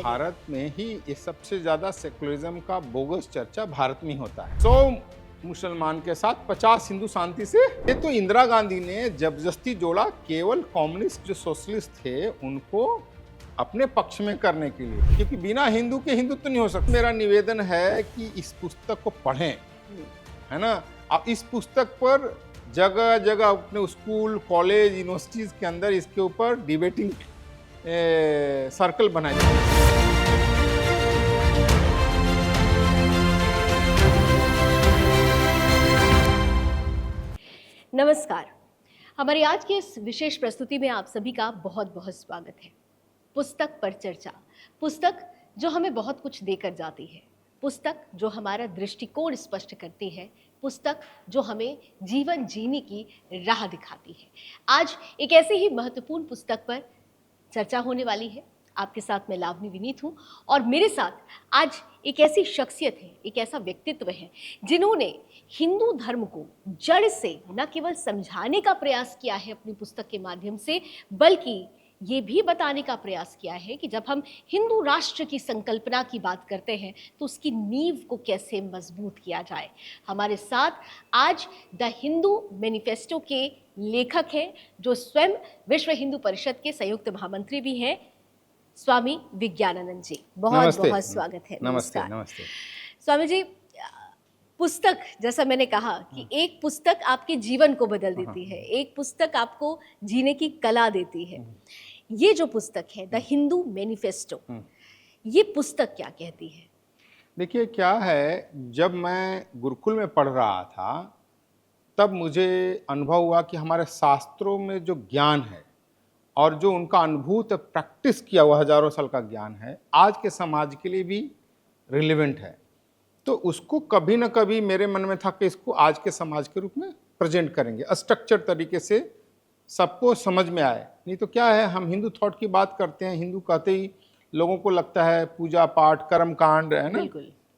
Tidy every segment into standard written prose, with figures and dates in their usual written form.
भारत में ही ये सबसे ज्यादा सेकुलरिज्म का बोगस चर्चा भारत में ही होता है। 100 मुसलमान के साथ 50 हिंदू शांति से। ये तो इंदिरा गांधी ने जबरदस्ती जोड़ा, केवल कम्युनिस्ट जो सोशलिस्ट थे उनको अपने पक्ष में करने के लिए, क्योंकि बिना हिंदू के हिंदुत्व तो नहीं हो सकता। मेरा निवेदन है कि इस पुस्तक को पढ़ें, है ना। अब इस पुस्तक पर जगह जगह अपने स्कूल, कॉलेज, यूनिवर्सिटीज के अंदर इसके ऊपर डिबेटिंग सर्कल बनाए जाए। नमस्कार, हमारी आज की इस विशेष प्रस्तुति में आप सभी का बहुत बहुत स्वागत है। पुस्तक पर चर्चा, पुस्तक जो हमें बहुत कुछ देकर जाती है, पुस्तक जो हमारा दृष्टिकोण स्पष्ट करती है, पुस्तक जो हमें जीवन जीने की राह दिखाती है। आज एक ऐसे ही महत्वपूर्ण पुस्तक पर चर्चा होने वाली है। आपके साथ मैं लावनी विनीत हूँ और मेरे साथ आज एक ऐसी शख्सियत है, एक ऐसा व्यक्तित्व है जिन्होंने हिंदू धर्म को जड़ से न केवल समझाने का प्रयास किया है अपनी पुस्तक के माध्यम से, बल्कि ये भी बताने का प्रयास किया है कि जब हम हिंदू राष्ट्र की संकल्पना की बात करते हैं तो उसकी नींव को कैसे मजबूत किया जाए। हमारे साथ आज द हिंदू मैनिफेस्टो के लेखक हैं, जो स्वयं विश्व हिंदू परिषद के संयुक्त महामंत्री भी हैं, स्वामी विज्ञानानंद जी। बहुत बहुत स्वागत है। नमस्ते। नमस्ते स्वामी जी, पुस्तक, जैसा मैंने कहा कि एक पुस्तक आपके जीवन को बदल देती है, एक पुस्तक आपको जीने की कला देती है। ये जो पुस्तक है द हिंदू मैनिफेस्टो, ये पुस्तक क्या कहती है? देखिए क्या है, जब मैं गुरुकुल में पढ़ रहा था तब मुझे अनुभव हुआ कि हमारे शास्त्रों में जो ज्ञान है और जो उनका अनुभूत प्रैक्टिस किया हुआ हजारों साल का ज्ञान है, आज के समाज के लिए भी रिलेवेंट है। तो उसको कभी ना कभी मेरे मन में था कि इसको आज के समाज के रूप में प्रेजेंट करेंगे, स्ट्रक्चर तरीके से सबको समझ में आए। नहीं तो क्या है, हम हिंदू थॉट की बात करते हैं, हिंदू कहते ही लोगों को लगता है पूजा पाठ, कर्म कांड, है ना,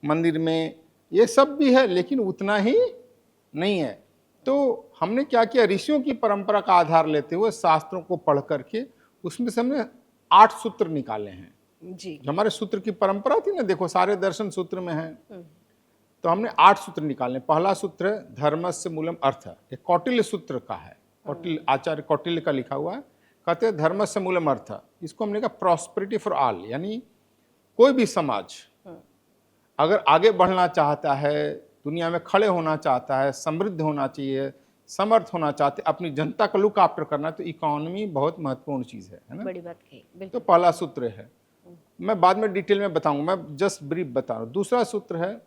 मंदिर में ये सब भी है, लेकिन उतना ही नहीं है। तो हमने क्या किया, ऋषियों की परंपरा का आधार लेते हुए शास्त्रों को पढ़ करके उसमें से हमने 8 सूत्र निकाले हैं जी। जो हमारे सूत्र की परंपरा थी ना, देखो सारे दर्शन सूत्र में हैं, तो हमने 8 सूत्र निकाले। पहला सूत्र है धर्मस्य मूलम अर्थ, ये कौटिल्य सूत्र का है, कौटिल्य, आचार्य कौटिल्य का लिखा हुआ है। कहते हैं धर्मस्य मूलम अर्थ, इसको हमने कहा प्रॉस्पेरिटी फॉर ऑल, यानी कोई भी समाज अगर आगे बढ़ना चाहता है, दुनिया में खड़े होना चाहता है, समृद्ध होना चाहिए, समर्थ होना चाहते, अपनी जनता का लुक आफ्टर करना, तो इकोनॉमी बहुत महत्वपूर्ण चीज है ना। बड़ी बात कही। तो पहला सूत्र है, मैं बाद में डिटेल में बताऊंगा, मैं जस्ट ब्रीफ बता रहा हूं। दूसरा सूत्र है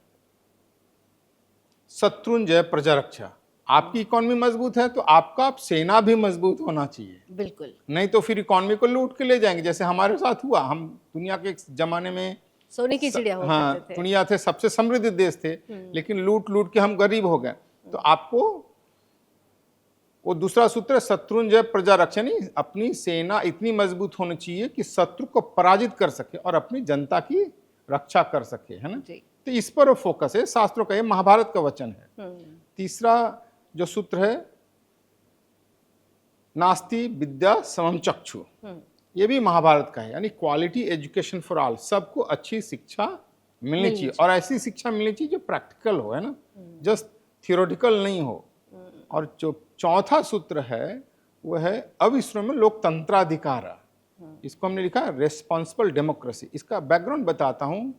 शत्रुंजय प्रजा रक्षा। आपकी इकोनॉमी मजबूत है तो आपका सेना भी मजबूत होना चाहिए, बिल्कुल, नहीं तो फिर इकोनॉमी को लूट के ले जाएंगे, जैसे हमारे साथ हुआ। हम दुनिया के जमाने में सोने की चिड़िया हो, हाँ, दुनिया थे, सबसे समृद्ध देश थे, लेकिन लूट लूट के हम गरीब हो गए। तो आपको वो दूसरा सूत्र शत्रुंजय प्रजा रक्षा, नहीं, अपनी सेना इतनी मजबूत होनी चाहिए कि शत्रु को पराजित कर सके और अपनी जनता की रक्षा कर सके, है ना। तो इस पर फोकस है शास्त्रों का, ये महाभारत का वचन है। तीसरा जो सूत्र है नास्ति विद्या समम चक्षु, ये भी महाभारत का है, यानी क्वालिटी एजुकेशन फॉर ऑल, सबको अच्छी शिक्षा मिलनी चाहिए, और ऐसी शिक्षा मिलनी चाहिए जो प्रैक्टिकल हो, है ना, जस्ट थियोरेटिकल नहीं हो। और जो चौथा सूत्र है वो है अविश्व में लोकतंत्राधिकार, इसको हमने लिखा रेस्पॉन्सिबल डेमोक्रेसी। इसका बैकग्राउंड बताता हूँ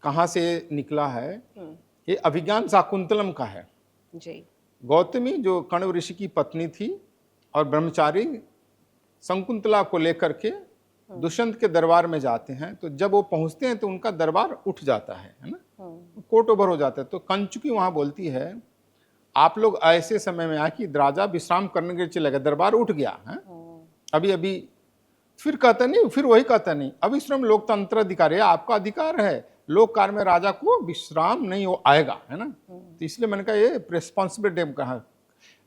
कहाँ से निकला है। ये अभिज्ञान शाकुंतलम का है जी। गौतमी जो कण्व ऋषि की पत्नी थी और ब्रह्मचारी, शकुंतला को लेकर के दुष्यंत के दरबार में जाते हैं। तो जब वो पहुंचते हैं तो उनका दरबार उठ जाता है ना, कोर्ट ओवर हो जाता है। तो कंचुकी वहां बोलती है आप लोग ऐसे समय में आए कि राजा विश्राम करने के लिए चले गए, दरबार उठ गया है अभी अभी। फिर कहता नहीं, फिर वही कहता नहीं, अविश्राम लोकतंत्र अधिकार है, आपका अधिकार है, लोक कार्य में राजा को विश्राम नहीं हो आएगा, है ना। तो इसलिए मैंने कहा ये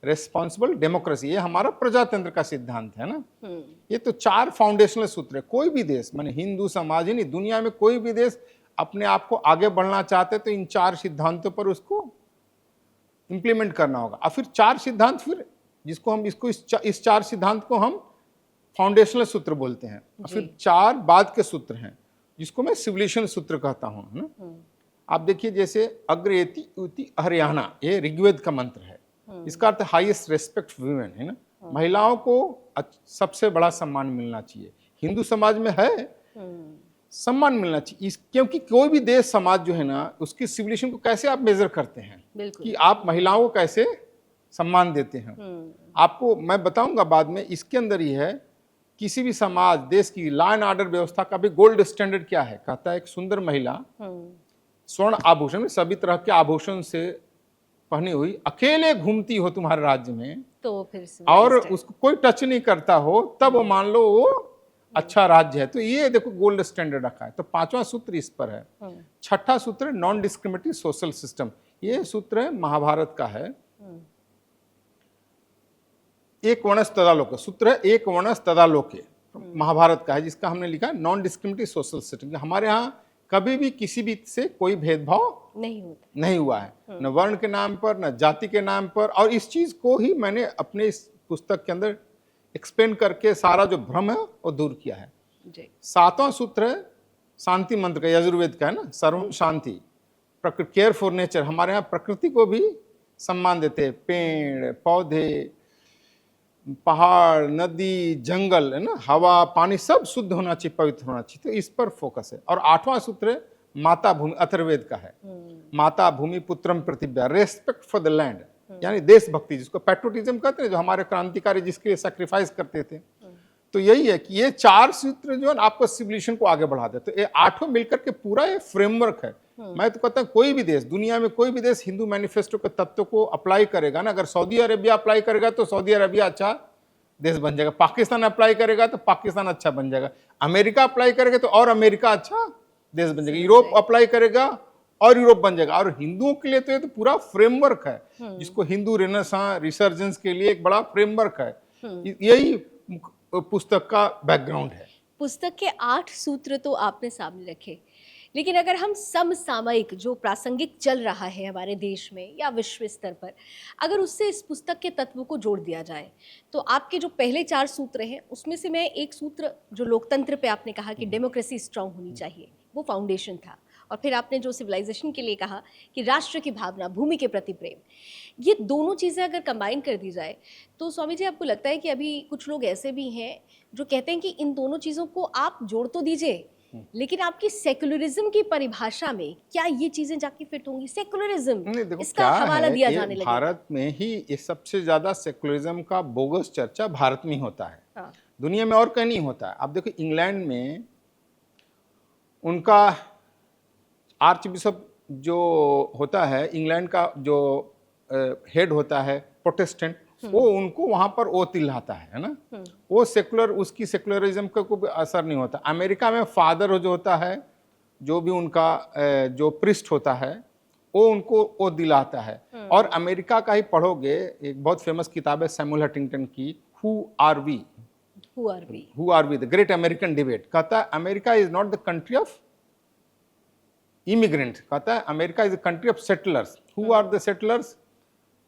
रेस्पॉन्सिबल डेमोक्रेसी, ये हमारा प्रजातंत्र का सिद्धांत है ना। ये तो 4 फाउंडेशनल सूत्र है। कोई भी देश, माने हिंदू समाज ही नहीं, दुनिया में कोई भी देश अपने आप को आगे बढ़ना चाहते तो इन 4 सिद्धांतों पर उसको इंप्लीमेंट करना होगा। और फिर 4 सिद्धांत, फिर जिसको हम इस 4 सिद्धांत को हम फाउंडेशनल सूत्र बोलते हैं। और फिर 4 बाद के सूत्र हैं। जिसको मैं सिविलियन सूत्र कहता हूँ, है ना। आप देखिए जैसे अग्रेति उति हरियाणा, ये ऋग्वेद का मंत्र है। इसका अर्थ हाईएस्ट रेस्पेक्ट वुमेन, है ना। महिलाओं को सबसे बड़ा सम्मान मिलना चाहिए। हिंदू समाज में है सम्मान मिलना चाहिए क्योंकि कोई भी देश समाज जो है ना, उसकी सिविलियन को कैसे आप मेजर करते हैं कि आप महिलाओं को कैसे सम्मान देते हैं। आपको मैं बताऊंगा बाद में, इसके अंदर ही है किसी भी समाज देश की लॉ एंड ऑर्डर व्यवस्था का भी गोल्ड स्टैंडर्ड क्या है। कहता है एक सुंदर महिला स्वर्ण आभूषण में सभी तरह के आभूषण से पहनी हुई अकेले घूमती हो तुम्हारे राज्य में, तो फिर और उसको कोई टच नहीं करता हो, तब वो मान लो वो अच्छा राज्य है। तो ये देखो गोल्ड स्टैंडर्ड रखा है। तो पांचवा सूत्र इस पर है। छठा सूत्र नॉन डिस्क्रिमिनेटरी सोशल सिस्टम, ये सूत्र महाभारत का है। एक वर्णस तदा लोके सूत्र है, एक वर्णस तदा लोके महाभारत का है, जिसका हमने लिखा है नॉन डिस्क्रिमिनेटरी सोशल सिस्टम। हमारे यहाँ कभी भी किसी भी से कोई भेदभाव नहीं हुआ है, न वर्ण के नाम पर, न जाति के नाम पर। और इस चीज को ही मैंने अपने इस पुस्तक के अंदर एक्सप्लेन करके सारा जो भ्रम है वो दूर किया है। सातवां सूत्र है शांति मंत्र का, यजुर्वेद का है ना, सर्व शांति, केयर फॉर नेचर। हमारे यहाँ प्रकृति को भी सम्मान देते हैं, पेड़ पौधे, पहाड़, नदी, जंगल, है ना, हवा, पानी सब शुद्ध होना चाहिए, पवित्र होना चाहिए। तो इस पर फोकस है। और आठवां सूत्र माता भूमि, अथर्ववेद का है। माता भूमि पुत्रम प्रतिज्ञा, रेस्पेक्ट फॉर द लैंड, यानी देशभक्ति, जिसको पैट्रियोटिज्म कहते हैं, जो हमारे क्रांतिकारी जिसके लिए सैक्रिफाइस करते थे। तो यही है कि ये चार सूत्र जो है आपको सिविलियन को आगे बढ़ा देते। तो ये आठों मिलकर के पूरा ये फ्रेमवर्क है। मैं तो कहता हूँ कोई भी देश, दुनिया में कोई भी देश हिंदू मैनिफेस्टो के तत्व को अप्लाई करेगा ना, अगर सऊदी अरेबिया अप्लाई करेगा तो सऊदी अरेबिया अच्छा देश बन जाएगा, पाकिस्तान अप्लाई करेगा तो पाकिस्तान अच्छा बन जाएगा, अमेरिका अप्लाई करेगा तो और अमेरिका अच्छा देश बन जाएगा, यूरोप अप्लाई करेगा और यूरोप बन जाएगा। और हिंदुओं के लिए तो ये तो पूरा फ्रेमवर्क है, जिसको हिंदू रेनेसां रिसर्जेंस के लिए एक बड़ा फ्रेमवर्क है। यही पुस्तक का बैकग्राउंड है। पुस्तक के 8 सूत्र तो आपने सामने रखे, लेकिन अगर हम समसामयिक जो प्रासंगिक चल रहा है हमारे देश में या विश्व स्तर पर, अगर उससे इस पुस्तक के तत्वों को जोड़ दिया जाए, तो आपके जो पहले 4 सूत्र हैं उसमें से मैं एक सूत्र जो लोकतंत्र पे आपने कहा कि डेमोक्रेसी स्ट्रांग होनी चाहिए, वो फाउंडेशन था। और फिर आपने जो सिविलाइजेशन के लिए कहा कि राष्ट्र की भावना, भूमि के प्रति प्रेम, ये दोनों चीज़ें अगर कंबाइन कर दी जाए तो स्वामी जी आपको लगता है कि अभी कुछ लोग ऐसे भी हैं जो कहते हैं कि इन दोनों चीज़ों को आप जोड़ तो दीजिए, लेकिन आपकी सेकुलरिज्म की परिभाषा में क्या ये चीजें जाके फिट होंगी? सेकुलरिज्म इसका हवाला दिया जाने लगेगा। भारत में ही ये सबसे ज्यादा सेकुलरिज्म का बोगस चर्चा भारत में ही होता है। हाँ। दुनिया में और कहीं नहीं होता है। आप देखो इंग्लैंड में उनका आर्च बिशप जो होता है, इंग्लैंड का जो हेड होता है प्रोटेस्टेंट, वो उनको वहां पर वो तिल्लाता है ना, वो सेकुलर, उसकी सेकुलरिज्म का कोई असर नहीं होता। अमेरिका में फादर जो होता है, जो भी उनका जो प्रिस्ट होता है, वो उनको वो दिलाता है। और अमेरिका का ही पढ़ोगे, एक बहुत फेमस किताब है सैमुअल हंटिंगटन की, who are we, the great American debate. कहता है America is not the country of immigrant, कहता है America is the country of settlers. Who are the settlers?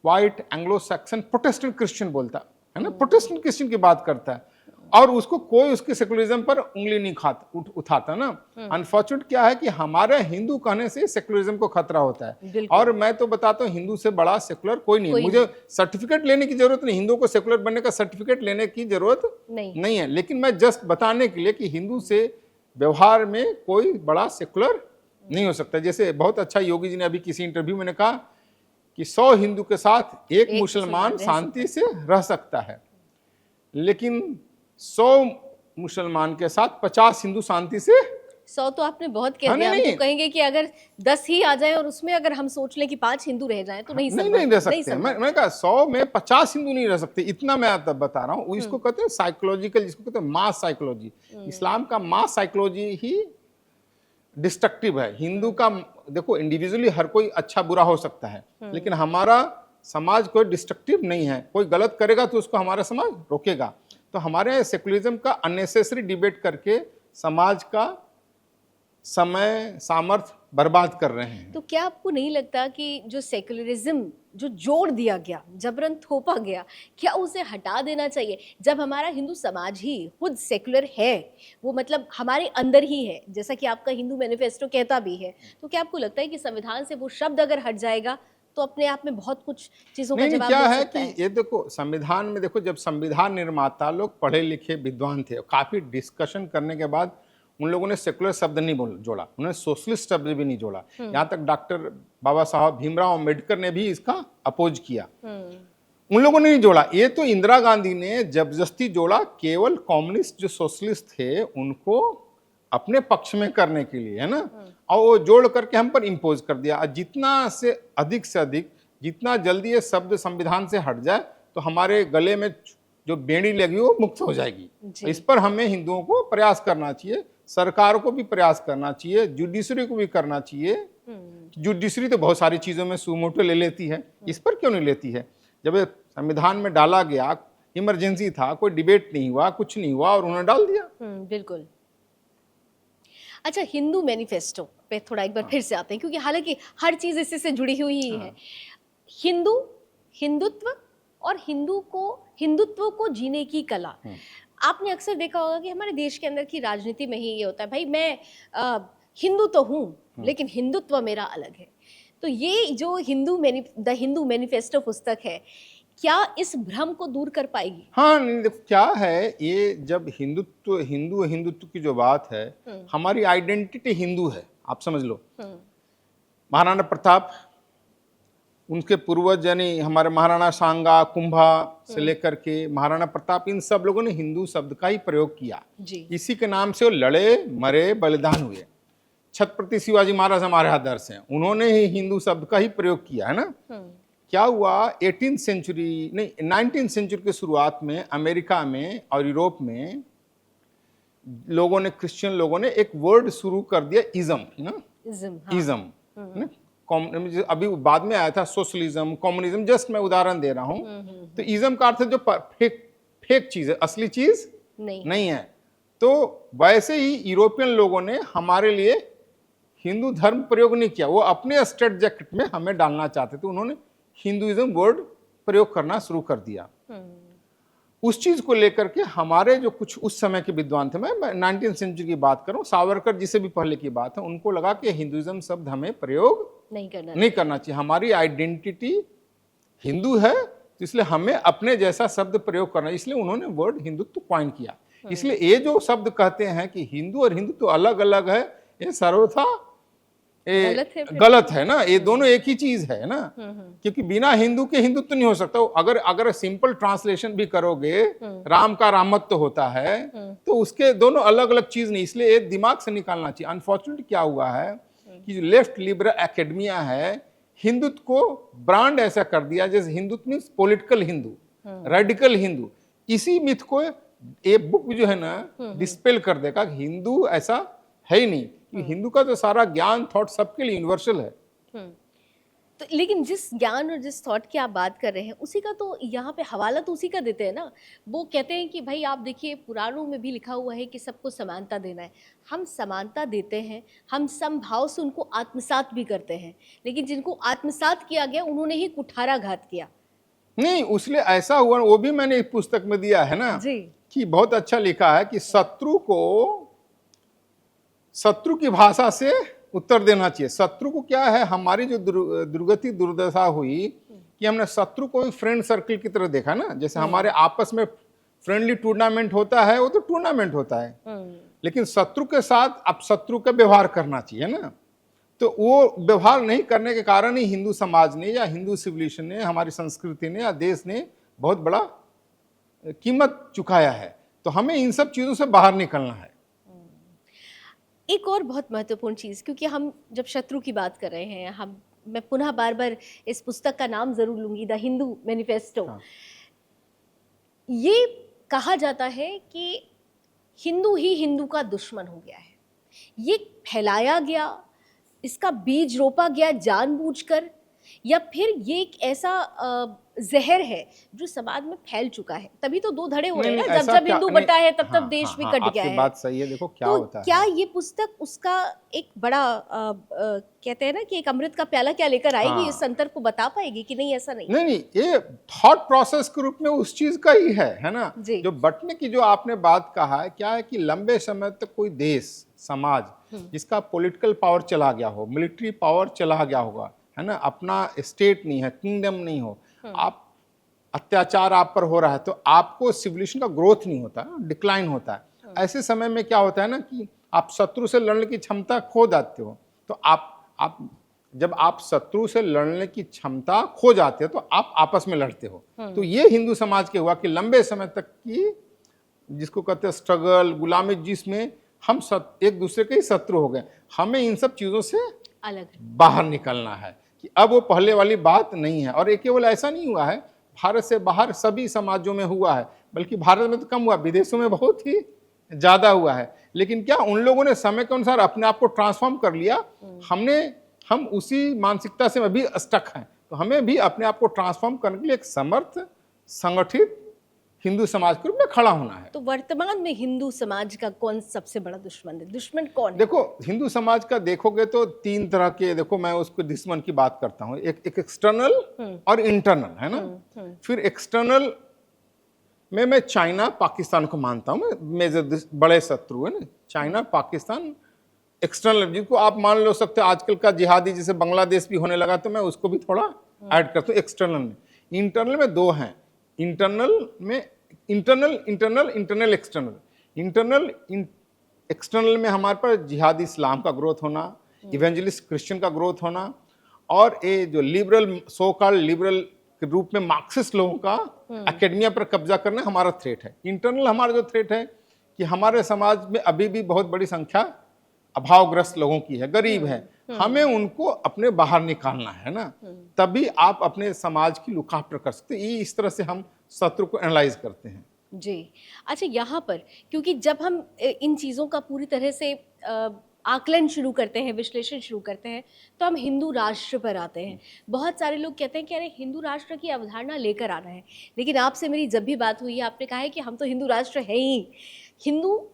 White, Anglo Saxon, Protestant Christian बोलता है ना, Protestant Christian की बात करता है। और उसको कोई उसके सेकुलरिज्म पर उंगली नहीं उठाता ना। अनफॉर्चुनेट क्या है कि हमारे हिंदू कहने से सेकुलरिज्म को खतरा होता है। और मैं तो बताता हूँ हिंदू से बड़ा सेकुलर कोई नहीं। मुझे सर्टिफिकेट लेने की जरूरत नहीं, हिंदुओं को सेकुलर बनने का सर्टिफिकेट लेने की जरूरत नहीं है। लेकिन मैं जस्ट बताने के लिए कि हिंदू से व्यवहार में कोई बड़ा सेकुलर नहीं हो सकता। जैसे बहुत अच्छा योगी जी ने अभी किसी इंटरव्यू में कहा कि 100 हिंदू के साथ एक मुसलमान शांति से रह सकता है, लेकिन 100 मुसलमान के साथ 50 हिंदू शांति से 100 तो आपने बहुत कह दिया। हम तो कहेंगे कि अगर 10 ही आ जाए और उसमें अगर हम सोच लें कि 5 हिंदू रह जाएं तो नहीं रह सकते। मैं कहा 100 में 50 हिंदू नहीं रह सकते, इतना मैं तब बता रहा हूँ। इसको कहते हैं साइकोलॉजिकल, जिसको कहते हैं मास साइकोलॉजी। इस्लाम का मास साइकोलॉजी ही डिस्ट्रक्टिव है। हिंदू का देखो इंडिविजुअली हर कोई अच्छा बुरा हो सकता है, लेकिन हमारा समाज कोई डिस्ट्रक्टिव नहीं है। कोई गलत करेगा तो उसको हमारा समाज रोकेगा। तो हमारे सेकुलरिज्म का अननेसेसरी डिबेट करके समाज का समय सामर्थ्य बर्बाद कर रहे हैं। तो क्या आपको नहीं लगता कि जो सेक्युलरिज्म जो जोड़ दिया गया, जबरन थोपा गया, क्या उसे हटा देना चाहिए? जब हमारा हिंदू समाज ही खुद सेक्युलर है, वो मतलब हमारे अंदर ही है, जैसा कि आपका हिंदू मैनिफेस्टो कहता भी है, तो क्या आपको लगता है कि संविधान से वो शब्द अगर हट जाएगा तो अपने आप में बहुत कुछ चीजों का नहीं नहीं, जवाब क्या मिल है सकता कि है? ये देखो संविधान में, देखो जब संविधान निर्माता लोग पढ़े लिखे विद्वान थे, काफी डिस्कशन करने के बाद उन लोगों ने सेकुलर शब्द नहीं जोड़ा, उन्होंने सोशलिस्ट शब्द भी नहीं जोड़ा। यहाँ तक डॉक्टर बाबा साहब भीमराव अम्बेडकर ने भी इसका अपोज किया, उन लोगों ने नहीं जोड़ा। ये तो इंदिरा गांधी ने जबरदस्ती जोड़ा, केवल कम्युनिस्ट जो सोशलिस्ट थे उनको अपने पक्ष में करने के लिए, है ना, और वो जोड़ करके हम पर इम्पोज कर दिया। जितना से अधिक जितना जल्दी ये शब्द संविधान से हट जाए तो हमारे गले में जो बेड़ी लगी वो मुक्त हो जाएगी। इस पर हमें हिंदुओं को प्रयास करना चाहिए, सरकार को भी प्रयास करना चाहिए, जुडिशरी को भी करना चाहिए। जुडिशरी तो बहुत सारी चीजों में सुमोटो ले लेती है, इस पर क्यों नहीं लेती है? जब ये संविधान में डाला गया, इमरजेंसी था, कोई डिबेट नहीं हुआ, कुछ नहीं हुआ और उन्होंने डाल दिया। बिल्कुल। अच्छा, हिंदू मैनिफेस्टो पे थोड़ा एक बार फिर से आते हैं, क्योंकि हालांकि हर चीज इससे से जुड़ी हुई ही है। हिंदुत्व और हिंदुत्व को जीने की कला। आपने अक्सर देखा होगा कि हमारे देश के अंदर की राजनीति में ही ये होता है, भाई मैं हिंदू तो हूँ लेकिन हिंदुत्व मेरा अलग है। तो ये जो द हिंदू मैनिफेस्टो पुस्तक है, क्या इस भ्रम को दूर कर पाएगी? हाँ, नहीं देखो क्या है, ये जब हिंदुत्व की जो बात है, हमारी आइडेंटिटी हिंदू है, आप समझ लो। महाराणा प्रताप, उनके पूर्वज यानी हमारे महाराणा सांगा, कुंभा से लेकर के महाराणा प्रताप, इन सब लोगों ने हिंदू शब्द का ही प्रयोग किया जी। इसी के नाम से वो लड़े, मरे, बलिदान हुए। छत्रपति शिवाजी महाराज हमारे आदर्श हैं, उन्होंने ही हिंदू शब्द का ही प्रयोग किया, है ना। क्या हुआ, 19th सेंचुरी की शुरुआत में अमेरिका में और यूरोप में लोगों ने, क्रिश्चियन लोगों ने एक वर्ड शुरू कर दिया, इज्म, है ना, इज्म। अभी बाद में आया था सोशलिज्म, कम्युनिज्म, जस्ट मैं उदाहरण दे रहा हूं। तो इज्म का अर्थ जो फेक चीज है, असली चीज नहीं है। तो वैसे ही यूरोपियन लोगों ने हमारे लिए हिंदू धर्म प्रयोग नहीं किया, वो अपने स्टेट जैकेट में हमें डालना चाहते थे, उन्होंने हिंदुइज्म वर्ड प्रयोग करना शुरू कर दिया। उस चीज को लेकर के हमारे जो कुछ उस समय के विद्वान थे, मैं 19th सेंचुरी की बात कर रहा हूँ, सावरकर जी से भी पहले की बात है, उनको लगा कि हिंदुइज्म शब्द हमें प्रयोग नहीं करना चाहिए, हमारी आइडेंटिटी हिंदू है, तो इसलिए हमें अपने जैसा शब्द प्रयोग करना, इसलिए उन्होंने वर्ड हिंदुत्व कॉइन किया। इसलिए ये जो शब्द कहते हैं कि हिंदू और हिंदू तो अलग अलग है, ये सर्वथा गलत है ना। ये दोनों एक ही चीज है ना, क्योंकि बिना हिंदू के हिंदुत्व नहीं हो सकता। अगर सिंपल ट्रांसलेशन भी करोगे, राम का रामत्व होता है, तो उसके दोनों अलग अलग चीज नहीं, इसलिए ये दिमाग से निकालना चाहिए। अनफॉर्चुनेटली क्या हुआ है कि जो लेफ्ट लिबरल एकेडमिया है, हिंदुत्व को ब्रांड ऐसा कर दिया जैसे Hindutva means political Hindu, radical Hindu. इसी मिथ को ये बुक जो है ना डिस्पेल कर देगा कि हिंदू ऐसा है ही नहीं, कि हिंदू का तो सारा ज्ञान थॉट सबके लिए यूनिवर्सल है। तो लेकिन जिस ज्ञान और जिस थॉट की आप बात कर रहे हैं, उसी का तो यहाँ पे हवाला तो उसी का देते हैं ना। वो कहते हैं कि भाई आप देखिए, पुराणों में भी लिखा हुआ है कि सबको समानता देना है। हम समानता देते हैं, हम समभाव से उनको आत्मसात भी करते हैं, लेकिन जिनको आत्मसात किया गया उन्होंने ही कुठाराघात किया। नहीं, उसलिए ऐसा हुआ, वो भी मैंने एक पुस्तक में दिया है ना जी, कि बहुत अच्छा लिखा है कि शत्रु की भाषा से उत्तर देना चाहिए। शत्रु को क्या है, हमारी जो दुर्गति दुर्दशा हुई कि हमने शत्रु को भी फ्रेंड सर्कल की तरह देखा ना। जैसे हमारे आपस में फ्रेंडली टूर्नामेंट होता है, वो तो टूर्नामेंट होता है, लेकिन शत्रु के साथ अब शत्रु का व्यवहार करना चाहिए ना। तो वो व्यवहार नहीं करने के कारण ही हिंदू समाज ने या हिंदू सिविलाइजेशन ने, हमारी संस्कृति ने या देश ने बहुत बड़ा कीमत चुकाया है। तो हमें इन सब चीजों से बाहर निकलना है। एक और बहुत महत्वपूर्ण चीज़, क्योंकि हम जब शत्रु की बात कर रहे हैं, मैं पुनः बार बार इस पुस्तक का नाम जरूर लूंगी, द हिंदू मैनिफेस्टो। ये कहा जाता है कि हिंदू ही हिंदू का दुश्मन हो गया है। ये फैलाया गया, इसका बीज रोपा गया जानबूझकर, या फिर ये एक ऐसा जहर है जो समाज में फैल चुका है? तभी तो दो धड़े हो रहे हैं ना, जब जब हिंदू बटा है तब तब देश भी कट गया आपकी है। बात सही है। देखो क्या तो होता क्या है, ये पुस्तक उसका एक बड़ा कहते हैं ना कि एक अमृत का प्याला क्या लेकर आएगी, हाँ। इस संतर को बता पाएगी कि नहीं ऐसा नहीं? नहीं नहीं, ये थॉट प्रोसेस के रूप में उस चीज का ही है ना। जी। जो बंटने की जो आपने बात कहा है, क्या है कि लंबे समय तक कोई देश समाज जिसका पॉलिटिकल पावर चला गया हो, मिलिट्री पावर चला गया होगा, है ना, अपना स्टेट नहीं है, किंगडम नहीं हो, आप अत्याचार आप पर हो रहा है, तो आपको सिविलाइजेशन का ग्रोथ नहीं होता, डिक्लाइन होता है। ऐसे समय में क्या होता है ना कि आप शत्रु से लड़ने की क्षमता खो जाते हो। तो आप जब आप शत्रु से लड़ने की क्षमता खो जाते हो तो आप आपस में लड़ते हो। तो ये हिंदू समाज के हुआ कि लंबे समय तक की जिसको कहते हैं स्ट्रगल, गुलामी, जिसमें हम एक दूसरे के ही शत्रु हो गए। हमें इन सब चीजों से अलग बाहर निकलना है कि अब वो पहले वाली बात नहीं है। और ये केवल ऐसा नहीं हुआ है, भारत से बाहर सभी समाजों में हुआ है, बल्कि भारत में तो कम हुआ, विदेशों में बहुत ही ज्यादा हुआ है। लेकिन क्या उन लोगों ने समय के अनुसार अपने आप को ट्रांसफॉर्म कर लिया, हम उसी मानसिकता से अभी स्टक हैं। तो हमें भी अपने आप को ट्रांसफॉर्म करने के लिए एक समर्थ, संगठित हिंदू समाज के रूप में खड़ा होना है। तो वर्तमान में हिंदू समाज का कौन सबसे बड़ा दुश्मन है? दुश्मन कौन है? देखो, हिंदू समाज का देखोगे तो तीन तरह के, देखो मैं उसको दुश्मन की बात करता हूँ, एक एक्सटर्नल और इंटरनल, है ना। फिर एक्सटर्नल में मैं चाइना पाकिस्तान को मानता हूँ, मेजर बड़े शत्रु है ना, चाइना पाकिस्तान एक्सटर्नल, जिसको आप मान लो सकते हैं आजकल का जिहादी जैसे बांग्लादेश भी होने लगा, तो मैं उसको भी थोड़ा ऐड करता हूँ एक्सटर्नल में। इंटरनल में दो हैं, इंटरनल एक्सटर्नल। एक्सटर्नल में हमारे पास जिहादी इस्लाम का ग्रोथ होना, इवेंजलिस्ट क्रिश्चियन का ग्रोथ होना, और ये जो लिबरल, सो कॉल्ड लिबरल के रूप में मार्क्सिस्ट लोगों का एकेडमिया पर कब्जा करना हमारा थ्रेट है। इंटरनल हमारा जो थ्रेट है कि हमारे समाज में अभी भी बहुत बड़ी संख्या अभावग्रस्त लोगों की है, गरीब है, हमें उनको अपने बाहर निकालना है ना, तभी आप अपने समाज की लुक आफ्टर कर सकते हैं। इस तरह से हम शत्रु को एनालाइज करते हैं। जी। अच्छा, यहाँ पर क्योंकि जब हम इन चीज़ों का पूरी तरह से आकलन शुरू करते हैं, विश्लेषण शुरू करते हैं, तो हम हिंदू राष्ट्र पर आते हैं। बहुत सारे लोग कहते हैं कि अरे हिंदू राष्ट्र की अवधारणा लेकर आना है, लेकिन आपसे मेरी जब भी बात हुई है आपने कहा है कि हम तो हिंदू राष्ट्र है ही। हिंदू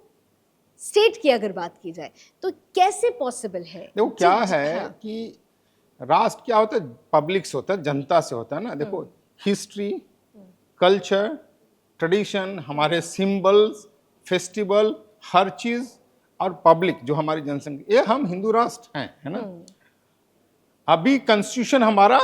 स्टेट की अगर बात की जाए तो कैसे पॉसिबल है? देखो क्या है हाँ। कि राष्ट्र क्या होता है, पब्लिक से होता है, जनता से होता है ना। देखो हिस्ट्री, कल्चर, ट्रेडिशन, हमारे सिंबल्स, फेस्टिवल, हर चीज, और पब्लिक जो हमारी जनसंख्या, ये हम हिंदू राष्ट्र हैं, है ना। अभी कॉन्स्टिट्यूशन हमारा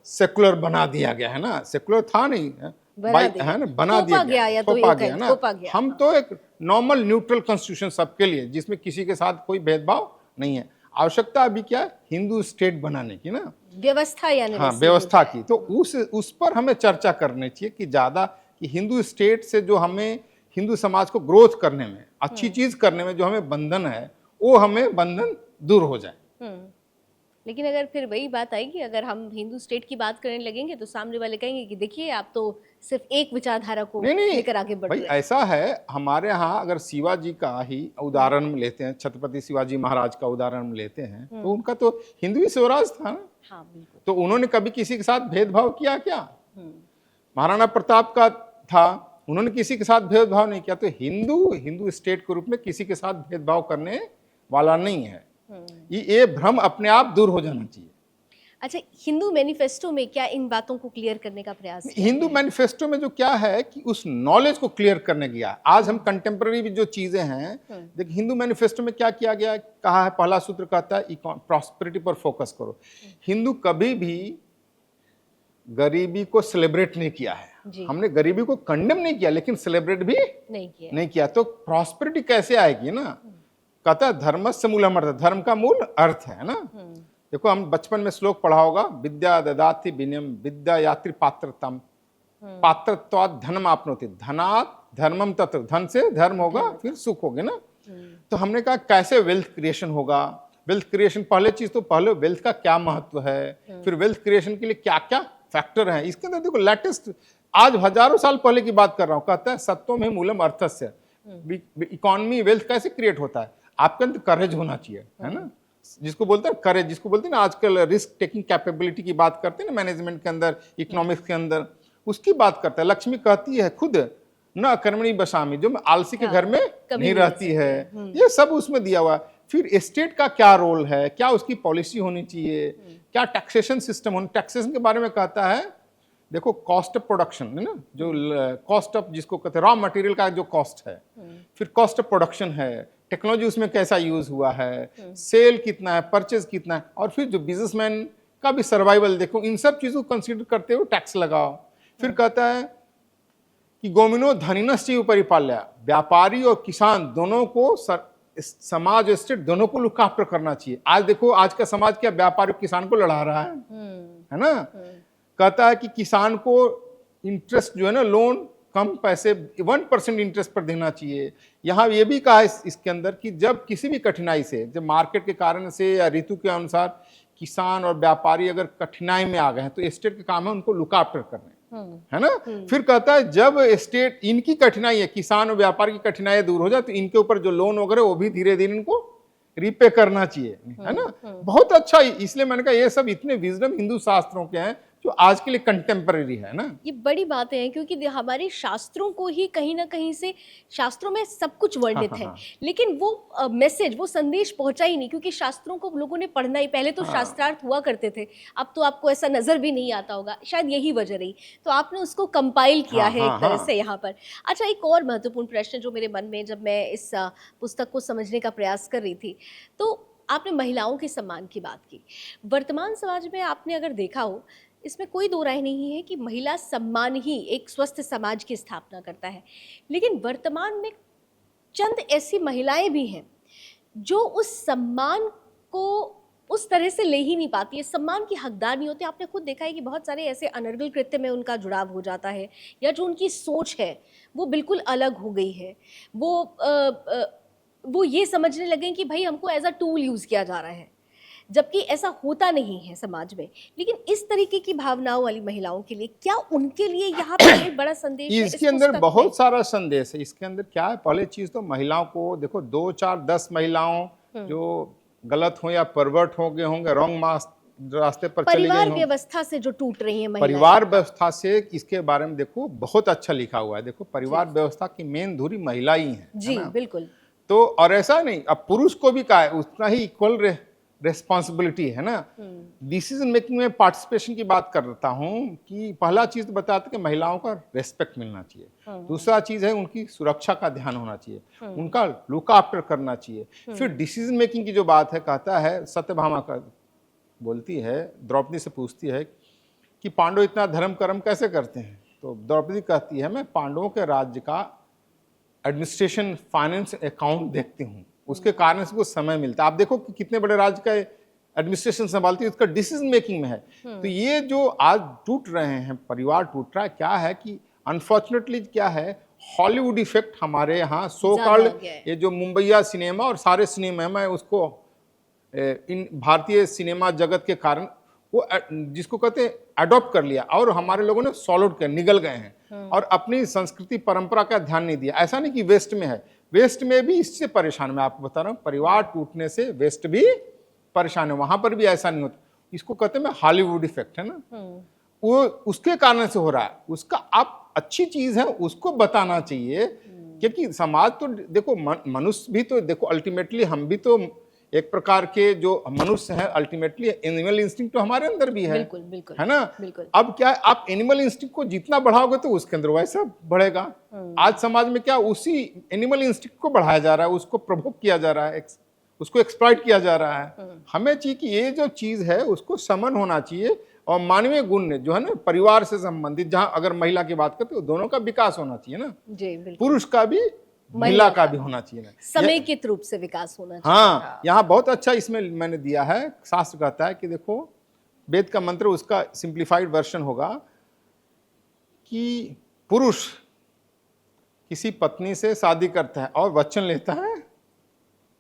सेकुलर बना दिया गया है ना, सेकुलर था नहीं है, है ना, बना दिया गया, या तो थोपा एक गया है, ना। थोपा गया। हम तो एक नॉर्मल न्यूट्रल कॉन्स्टिट्यूशन सबके लिए, जिसमें किसी के साथ कोई भेदभाव नहीं है। आवश्यकता अभी क्या है, हिंदू स्टेट बनाने की ना, व्यवस्था, यानी हाँ व्यवस्था की। तो उस पर हमें चर्चा करनी चाहिए कि ज्यादा कि हिंदू स्टेट से जो हमें हिंदू समाज को ग्रोथ करने में, अच्छी चीज करने में जो हमें बंधन है, वो हमें बंधन दूर हो जाए। लेकिन अगर फिर वही बात आएगी, अगर हम हिंदू स्टेट की बात करने लगेंगे तो सामने वाले कहेंगे कि देखिए आप तो सिर्फ एक विचारधारा को लेकर आगे बढ़ रहे हैं। भाई ऐसा है, हमारे यहाँ अगर शिवाजी का ही उदाहरण लेते हैं, छत्रपति शिवाजी महाराज का उदाहरण लेते हैं, तो उनका तो हिंदू ही स्वराज था ना। हाँ, बिल्कुल। तो उन्होंने कभी किसी के साथ भेदभाव किया क्या? महाराणा प्रताप का था, उन्होंने किसी के साथ भेदभाव नहीं किया। तो हिंदू स्टेट के रूप में किसी के साथ भेदभाव करने वाला नहीं है। ये भ्रम अपने आप दूर हो जाना चाहिए। अच्छा, हिंदू मैनिफेस्टो में क्या इन बातों को क्लियर करने का प्रयास किया? हिंदू मैनिफेस्टो में जो क्या है कि उस नॉलेज को क्लियर करने गया। आज हम कंटेम्प्रेरी जो चीजें हैं, देखिए हिंदू मैनिफेस्टो में क्या किया गया, कहा है, पहला सूत्र कहता है प्रॉस्पेरिटी पर फोकस करो। हिंदू कभी भी गरीबी को सेलिब्रेट नहीं किया है। हमने गरीबी को कंडेम नहीं किया, लेकिन सेलिब्रेट भी नहीं किया। तो प्रॉस्पेरिटी कैसे आएगी ना, कहता है धर्मस्य मूलम अर्थ, धर्म का मूल अर्थ है ना। देखो हम बचपन में श्लोक पढ़ा होगा, विद्या ददाति विनयम विद्या यात्री पात्रतम पात्रत्वात् धनम आपनोति धनात् धर्मम तत्र, धन से धर्म होगा फिर सुख होगे ना। तो हमने कहा कैसे वेल्थ क्रिएशन होगा। वेल्थ क्रिएशन पहले चीज तो पहले वेल्थ का क्या महत्व है, फिर वेल्थ क्रिएशन के लिए क्या क्या फैक्टर है। इसके अंदर देखो लेटेस्ट, आज हजारों साल पहले की बात कर रहा हूँ, कहता है सत्वम ही मूलम अर्थस्य। इकोनॉमी वेल्थ कैसे क्रिएट होता है, आपके अंदर करेज होना चाहिए, है ना, जिसको बोलते हैं करेज, जिसको बोलते हैं ना आजकल रिस्क टेकिंग कैपेबिलिटी की बात करते हैं ना मैनेजमेंट के अंदर, इकोनॉमिक्स के अंदर, उसकी बात करता है। लक्ष्मी कहती है खुद न कर्मणि बसामी, जो आलसी के घर में कभी नहीं नहीं रह रहती है, ये सब उसमें दिया हुआ है। फिर स्टेट का क्या रोल है, क्या उसकी पॉलिसी होनी चाहिए, क्या टैक्सेशन सिस्टम होना, टैक्सेशन के बारे में कहता है। देखो कॉस्ट ऑफ प्रोडक्शन है ना, जो कॉस्ट ऑफ जिसको कहते हैं रॉ मटेरियल का जो कॉस्ट है, फिर कॉस्ट ऑफ प्रोडक्शन है, टेक्नोलॉजी उसमें कैसा यूज हुआ है, सेल कितना है, परचेज कितना है, और फिर जो बिजनेसमैन का भी सर्वाइवल देखो, इन सब चीजों को कंसीडर करते हुए टैक्स लगाओ। फिर कहता है कि गोमिनो धनिनश्च परिपाल्या, व्यापारी और किसान दोनों को समाज और स्टेट दोनों को लुक आफ्टर करना चाहिए। आज देखो आज का समाज क्या व्यापारी और किसान को लड़ा रहा है ना। कहता है कि किसान को इंटरेस्ट जो है ना, लोन कम पैसे 1% इंटरेस्ट पर देना चाहिए। यहाँ ये भी कहा है इसके अंदर कि जब किसी भी कठिनाई से, जब मार्केट के कारण से या ऋतु के अनुसार किसान और व्यापारी अगर कठिनाई में आ गए हैं तो स्टेट का काम है उनको लुक आफ्टर करने, है ना। फिर कहता है जब स्टेट इनकी कठिनाई है, किसान और व्यापारी की कठिनाई दूर हो जाए तो इनके ऊपर जो लोन वगैरह वो भी धीरे धीरे इनको रिपे करना चाहिए, है ना। बहुत अच्छा, इसलिए मैंने कहा ये सब इतने विजडम हिंदू शास्त्रों के हैं जो आज के लिए कंटेम्पररी है ना। ये बड़ी बातें हैं क्योंकि हमारे शास्त्रों को ही कहीं ना कहीं से, शास्त्रों में सब कुछ वर्णित है, लेकिन वो मैसेज, वो संदेश पहुंचा ही नहीं, क्योंकि शास्त्रों को लोगों ने पढ़ना ही, पहले तो शास्त्रार्थ हुआ करते थे, अब तो आपको ऐसा नजर भी नहीं आता होगा, शायद यही वजह रही, तो आपने उसको कंपाइल किया है एक तरह से यहाँ पर। अच्छा, एक और महत्वपूर्ण प्रश्न जो मेरे मन में जब मैं इस पुस्तक को समझने का प्रयास कर रही थी, तो आपने महिलाओं के सम्मान की बात की। वर्तमान समाज में आपने अगर देखा हो, इसमें कोई दो राय नहीं है कि महिला सम्मान ही एक स्वस्थ समाज की स्थापना करता है, लेकिन वर्तमान में चंद ऐसी महिलाएं भी हैं जो उस सम्मान को उस तरह से ले ही नहीं पाती है, सम्मान की हकदार नहीं होती। आपने खुद देखा है कि बहुत सारे ऐसे अनर्गल कृत्य में उनका जुड़ाव हो जाता है, या जो उनकी सोच है वो बिल्कुल अलग हो गई है, वो ये समझने लगे कि भाई हमको एज अ टूल यूज़ किया जा रहा है, जबकि ऐसा होता नहीं है समाज में। लेकिन इस तरीके की भावनाओं वाली महिलाओं के लिए, क्या उनके लिए यहाँ पर एक बड़ा संदेश है? इसके अंदर बहुत सारा संदेश है। इसके अंदर क्या है, पहले चीज तो महिलाओं को देखो, 2, 4, 10 महिलाओं जो गलत हो या परवर्ट हो गए होंगे, रॉन्ग रास्ते पर चली गई, परिवार व्यवस्था से जो टूट रही है महिलाएं, परिवार व्यवस्था से, इसके बारे में देखो बहुत अच्छा लिखा हुआ है। देखो परिवार व्यवस्था की मेन धुरी महिला ही है जी, बिल्कुल। तो और ऐसा नहीं, अब पुरुष को भी कहा है उतना ही इक्वल रेस्पॉन्सिबिलिटी है ना। डिसीजन मेकिंग में पार्टिसिपेशन की बात करता हूँ कि पहला चीज तो बताते कि महिलाओं का रेस्पेक्ट मिलना चाहिए, दूसरा चीज है उनकी सुरक्षा का ध्यान होना चाहिए, उनका लुक आफ्टर करना चाहिए। फिर डिसीजन मेकिंग की जो बात है, कहता है सत्यभामा का बोलती है, द्रौपदी से पूछती है कि पांडव इतना धर्म कर्म कैसे करते हैं, तो द्रौपदी कहती है मैं पांडवों के राज्य का एडमिनिस्ट्रेशन, फाइनेंस, अकाउंट देखती हूँ, उसके कारण से कुछ समय मिलता है। आप देखो कि कितने बड़े राज्य का एडमिनिस्ट्रेशन संभालती है, उसका डिसीजन मेकिंग में है। तो ये जो आज टूट रहे हैं, परिवार टूट रहा है, क्या है कि अनफॉर्चुनेटली क्या है, हॉलीवुड इफेक्ट हमारे यहाँ सो कॉल्ड, ये जो मुंबईया सिनेमा और सारे सिनेमा में उसको इन भारतीय सिनेमा जगत के कारण वो जिसको कहते हैं अडॉप्ट कर लिया, और हमारे लोगों ने सॉलो कर निगल गए हैं और अपनी संस्कृति परंपरा का ध्यान नहीं दिया। ऐसा नहीं कि वेस्ट में है, वेस्ट में भी इससे परेशान, मैं आपको बता रहा हूँ, परिवार टूटने से वेस्ट भी परेशान है, वहां पर भी ऐसा नहीं होता। इसको कहते हैं हॉलीवुड इफेक्ट, है ना, वो उसके कारण से हो रहा है। उसका आप अच्छी चीज है उसको बताना चाहिए, क्योंकि समाज तो देखो मनुष्य भी तो देखो, अल्टीमेटली हम भी तो एक प्रकार के जो मनुष्य हैं, अल्टीमेटली एनिमल इंस्टिंक्ट तो हमारे अंदर भी है, बिल्कुल, बिल्कुल, है ना। बिल्कुल। अब क्या है, आप एनिमल इंस्टिंक्ट को जितना बढ़ाओगे तो उसके अंदर वैसा बढ़ेगा। आज समाज में क्या उसी एनिमल इंस्टिंक्ट को बढ़ाया जा रहा है, उसको प्रभुक किया जा रहा है, उसको एक्सप्लॉइट किया जा रहा है। हमें चाहिए कि ये जो चीज है उसको समन होना चाहिए, और मानवीय गुण जो है ना, परिवार से संबंधित, जहां अगर महिला की बात करते हो दोनों का विकास होना चाहिए ना जी, पुरुष का भी महिला का भी होना चाहिए ना, समेकित रूप से विकास होना चाहिए। हाँ, यहाँ बहुत अच्छा इसमें मैंने दिया है, शास्त्र कहता है कि देखो वेद का मंत्र, उसका सिंप्लीफाइड वर्जन होगा कि पुरुष किसी पत्नी से शादी करता है और वचन लेता है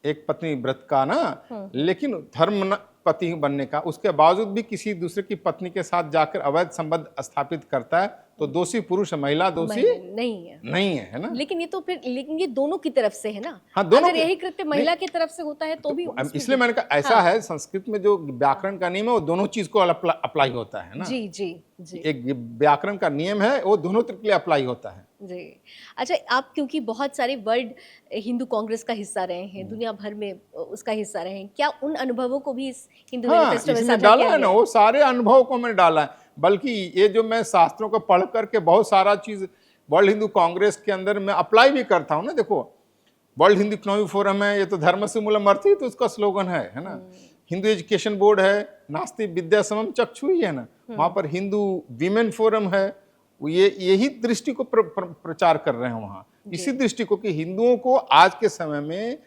एक पत्नी व्रत का ना, लेकिन धर्म पति बनने का, उसके बावजूद भी किसी दूसरे की पत्नी के साथ जाकर अवैध संबंध स्थापित करता है तो दोषी पुरुष है, महिला दोषी नहीं है ना। लेकिन ये तो फिर लेकिन ये दोनों की तरफ से है ना। हाँ, दोनों अगर यही कृत्य महिला की तरफ से होता है तो भी इसलिए मैंने कहा ऐसा है, संस्कृत में जो व्याकरण का नियम है वो दोनों चीज को अप्लाई होता है ना। जी जी जी। एक व्याकरण का नियम है वो दोनों तरफ के लिए अप्लाई होता है जी। अच्छा, आप क्योंकि बहुत सारे वर्ल्ड हिंदू कांग्रेस का हिस्सा रहे हैं, दुनिया भर में उसका हिस्सा रहे हैं, क्या उन अनुभवों को भी इस हिंदू मैनिफेस्टो में इसमें डाला है ना? वो सारे अनुभवों को मैंने डाला है, बल्कि ये जो मैं शास्त्रों को पढ़ करके बहुत सारा चीज वर्ल्ड हिंदू कांग्रेस के अंदर मैं अप्लाई भी करता हूँ ना। देखो, वर्ल्ड हिंदू इकोनॉमिक फोरम है, ये तो धर्म से मूलम अर्थी तो उसका स्लोगन है ना। हिंदू एजुकेशन बोर्ड है, नास्ति विद्या समम चक्षु ही है ना। वहां पर हिंदू वीमेन फोरम है, ये यही दृष्टि को प्रचार कर रहे हैं वहां। इसी दृष्टि को कि हिंदुओं को आज के समय में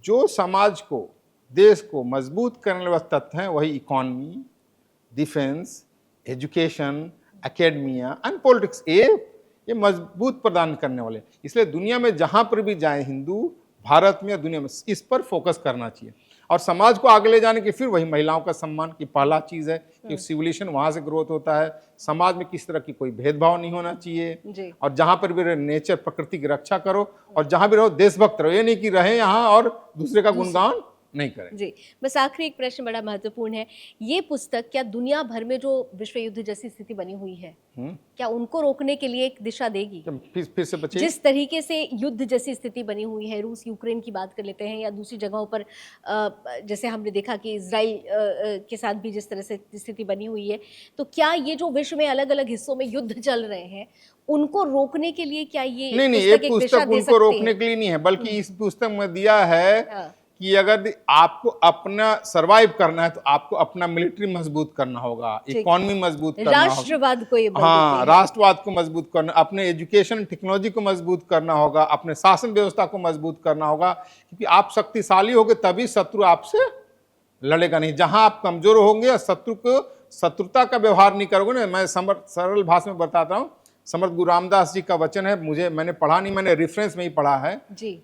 जो समाज को, देश को मजबूत करने वाले तत्व हैं वही economy, defence, education, academia and politics, ये मजबूत प्रदान करने वाले। इसलिए दुनिया में जहां पर भी जाए हिंदू, भारत में या दुनिया में, इस पर फोकस करना चाहिए। और समाज को आगे ले जाने की फिर वही महिलाओं का सम्मान की पहला चीज है कि सिविलाइजेशन वहां से ग्रोथ होता है। समाज में किस तरह की कोई भेदभाव नहीं होना चाहिए, और जहां पर भी रहे नेचर, प्रकृति की रक्षा करो, और जहां भी रहो देशभक्त रहो। ये नहीं कि रहे यहाँ और दूसरे का गुणगान नहीं करें। जी, बस आखिरी एक प्रश्न बड़ा महत्वपूर्ण है। ये पुस्तक क्या दुनिया भर में जो विश्व युद्ध जैसी स्थिति बनी हुई है, क्या उनको रोकने के लिए एक दिशा देगी? फिर से बचिए। जिस तरीके से युद्ध जैसी स्थिति बनी हुई है, रूस यूक्रेन की बात कर लेते हैं, या दूसरी जगहों पर जैसे हमने देखा कि इजराइल के साथ भी जिस तरह से स्थिति बनी हुई है, तो क्या ये जो विश्व में अलग अलग हिस्सों में युद्ध चल रहे हैं उनको रोकने के लिए क्या ये नहीं, ये पुस्तक उनको रोकने के लिए नहीं है, बल्कि इस पुस्तक में दिया है कि अगर आपको अपना सरवाइव करना है तो आपको अपना मिलिट्री मजबूत करना होगा, इकोनॉमी मजबूत करना होगा, राष्ट्रवाद को ये हाँ, राष्ट्रवाद को मजबूत करना, अपने एजुकेशन टेक्नोलॉजी को मजबूत करना होगा, अपने शासन व्यवस्था को मजबूत करना होगा। क्योंकि आप शक्तिशाली होंगे तभी शत्रु आपसे लड़ेगा नहीं। जहां आप कमजोर होंगे, शत्रु को शत्रुता का व्यवहार नहीं करोगे ना। मैं सरल भाषा में बताता हूँ, समर्थ गुरु रामदास जी का वचन है, मैंने पढ़ा नहीं, मैंने रेफरेंस में ही पढ़ा है जी,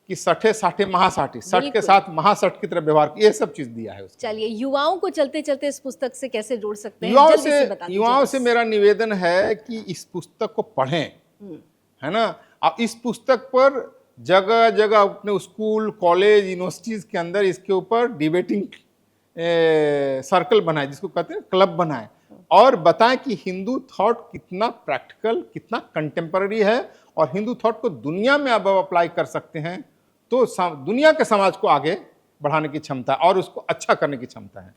कि सठे साठे महासाठी, सठ के साथ महासठ की तरह व्यवहार, ये सब चीज दिया है उसको। चलिए, युवाओं को चलते चलते इस पुस्तक से कैसे जोड़ सकते हैं? युवाओं से मेरा निवेदन है कि इस पुस्तक को पढ़ें, है ना। अब इस पुस्तक पर जगह जगह अपने स्कूल, कॉलेज, यूनिवर्सिटीज के अंदर इसके ऊपर डिबेटिंग सर्कल बनाए, जिसको कहते हैं क्लब बनाए, और बताएं कि हिंदू थॉट कितना प्रैक्टिकल, कितना कंटेम्पररी है, और हिंदू थॉट को दुनिया में अब अप्लाई कर सकते हैं तो दुनिया के समाज को आगे बढ़ाने की क्षमता और उसको अच्छा करने की क्षमता है।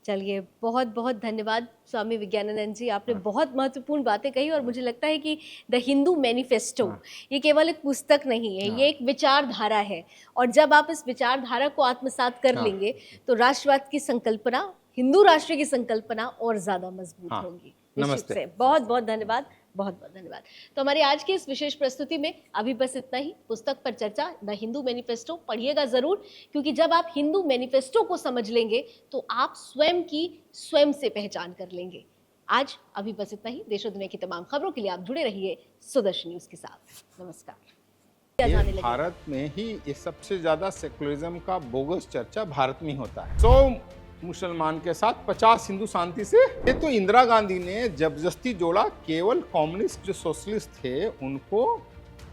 चलिए, बहुत बहुत धन्यवाद स्वामी विज्ञानानंद जी, आपने बहुत महत्वपूर्ण बातें कही। और मुझे लगता है कि द हिंदू मैनिफेस्टो ये केवल एक पुस्तक नहीं है, ये एक विचारधारा है, और जब आप इस विचारधारा को आत्मसात कर लेंगे तो राष्ट्रवाद की संकल्पना, हिंदू राष्ट्र की संकल्पना और ज्यादा मजबूत होगी। नमस्ते। बहुत बहुत धन्यवाद, बहुत बहुत धन्यवाद। तो हमारी आज की इस विशेष प्रस्तुति में अभी बस इतना ही। पुस्तक पर चर्चा, द हिंदू मैनिफेस्टो पढ़िएगा जरूर, क्योंकि जब आप हिंदू मैनिफेस्टो को समझ लेंगे तो आप स्वयं से पहचान कर लेंगे। आज अभी बस इतना ही। देश और दुनिया की तमाम खबरों के लिए आप जुड़े रहिए सुदर्शन न्यूज के साथ। नमस्कार। भारत में ही ये सबसे ज्यादा सेकुलरिज्म का बोगस चर्चा भारत में ही होता है। 100 मुसलमान के साथ 50 हिंदू शांति से। ये तो इंदिरा गांधी ने जबरदस्ती जोड़ा, केवल कम्युनिस्ट जो सोशलिस्ट थे उनको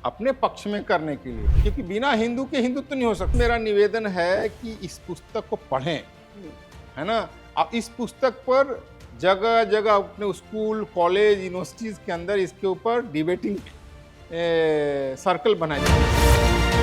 अपने पक्ष में करने के लिए, क्योंकि बिना हिंदू के हिंदुत्व नहीं हो सकता। मेरा निवेदन है कि इस पुस्तक को पढ़ें, है ना। अब इस पुस्तक पर जगह जगह अपने स्कूल, कॉलेज, यूनिवर्सिटीज के अंदर इसके ऊपर डिबेटिंग सर्कल बनाए जाए।